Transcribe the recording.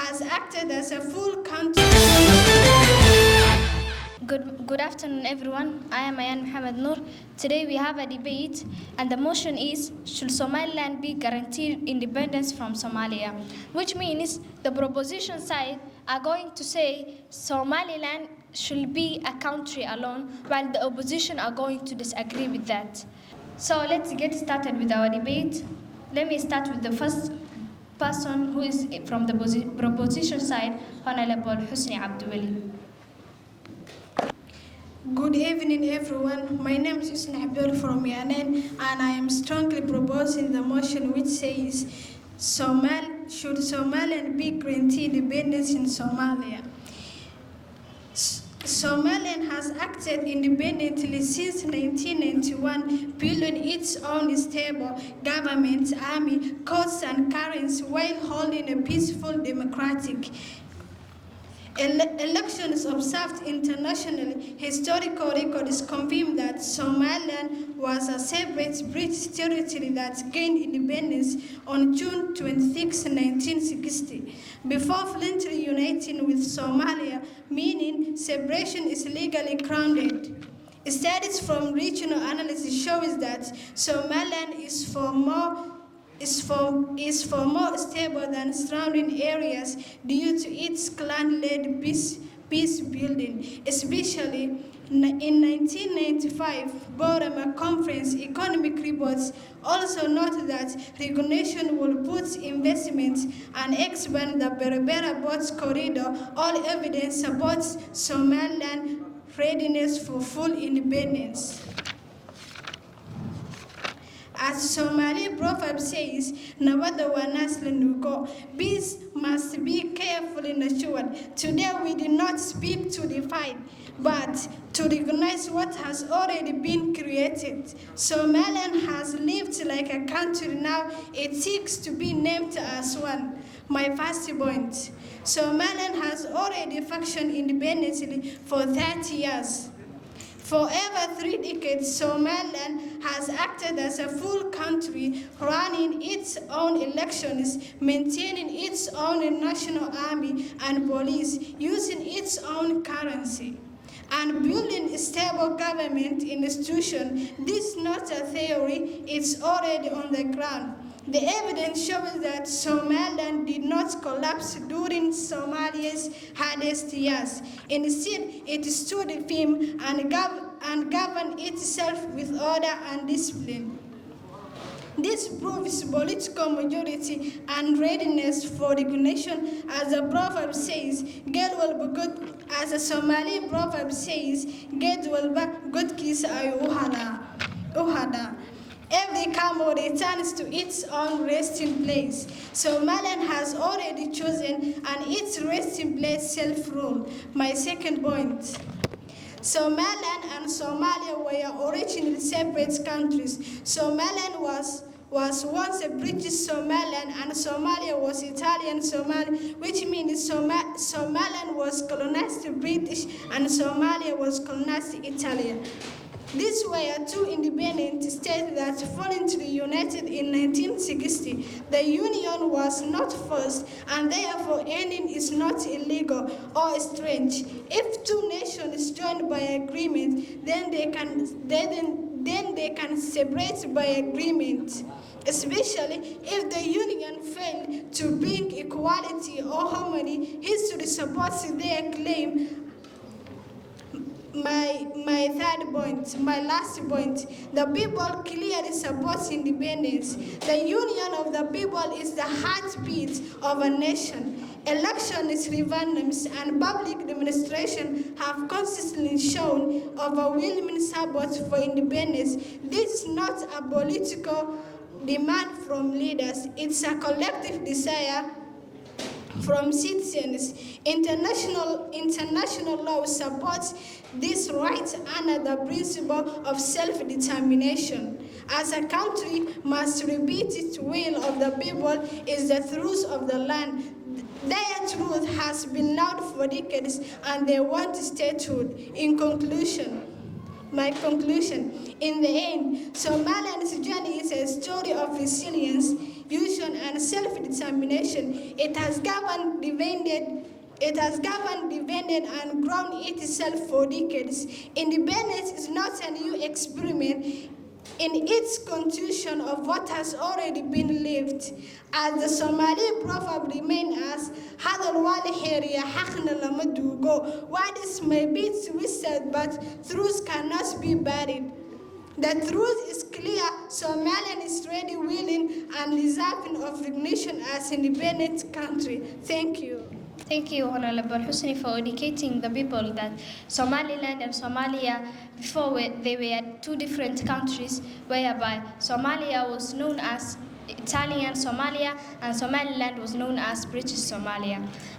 has acted as a full country. Good afternoon, everyone. I am Ayan Mohamed Noor. Today we have a debate, and the motion is: should Somaliland be guaranteed independence from Somalia? Which means the proposition side are going to say Somaliland should be a country alone, while the opposition are going to disagree with that. So let's get started with our debate. Let me start with the first person who is from the proposition side, Honorable Husni Abdulwali. Good evening, everyone. My name is Husni Abdul from Yemen, and I am strongly proposing the motion which says should Somaliland be granted independence in Somalia. Somaliland has acted independently since 1991, building its own stable government, army, courts and currency while holding a peaceful democratic elections observed internationally. Historical records confirm that Somaliland was a separate British territory that gained independence on June 26, 1960, before voluntarily uniting with Somalia, meaning separation is legally grounded. Studies from regional analysis shows that Somaliland is for more stable than surrounding areas due to its clan-led peace building, especially in 1995 Baydhabo Conference economic reports also note that recognition will boost investment and expand the Berbera Boats Corridor. All evidence supports Somaliland readiness for full independence. As Somali proverb says, Nawada wa naslenuko, peace must be carefully nurtured. Today we did not speak to divide, but to recognize what has already been created. Somaliland has lived like a country, now it seeks to be named as one. My first point, Somaliland has already functioned independently for 30 years. For over 3 decades, Somaliland has acted as a full country, running its own elections, maintaining its own national army and police, using its own currency, and building a stable government institution. This is not a theory, it's already on the ground. The evidence shows that Somaliland did not collapse during Somalia's hardest years. Instead, it stood firm and governed itself with order and discipline. This proves political majority and readiness for recognition. As the proverb says, "Get will be good." As a Somali proverb says, "Get will be good kiss ay uhada." Every camel returns to its own resting place. Somaliland has already chosen and its resting place self-rule. My second point. Somaliland and Somalia were originally separate countries. Somaliland was once a British Somaliland and Somalia was Italian Somalia, which means Somaliland was colonized British and Somalia was colonized Italian. These were two independent states that voluntarily united in 1960. The union was not forced, and therefore ending is not illegal or strange. If two nations join by agreement, then they can separate by agreement, especially if the union failed to bring equality or harmony. History supports their claim. My third point, my last point, the people clearly support independence. The union of the people is the heartbeat of a nation. Elections, referendums, and public demonstration have consistently shown overwhelming support for independence. This is not a political demand from leaders, it's a collective desire from citizens. International law supports this right under the principle of self-determination. As a country must repeat its will of the people is the truth of the land. Their truth has been loud for decades and they want statehood. My conclusion, in the end, Somaliland's journey is a story of resilience. vision, and self-determination. It has governed, defended, and grown itself for decades. Independence is not a new experiment in its continuation of what has already been lived. As the Somali proverb remains as hadal wali heriya haqna lama duugo. Words may be twisted, but truth cannot be buried. The truth is clear. Somaliland is ready, willing, and deserving of recognition as an independent country. Thank you. Thank you, Honorable Husni, for educating the people that Somaliland and Somalia, before they were two different countries, whereby Somalia was known as Italian Somalia and Somaliland was known as British Somalia.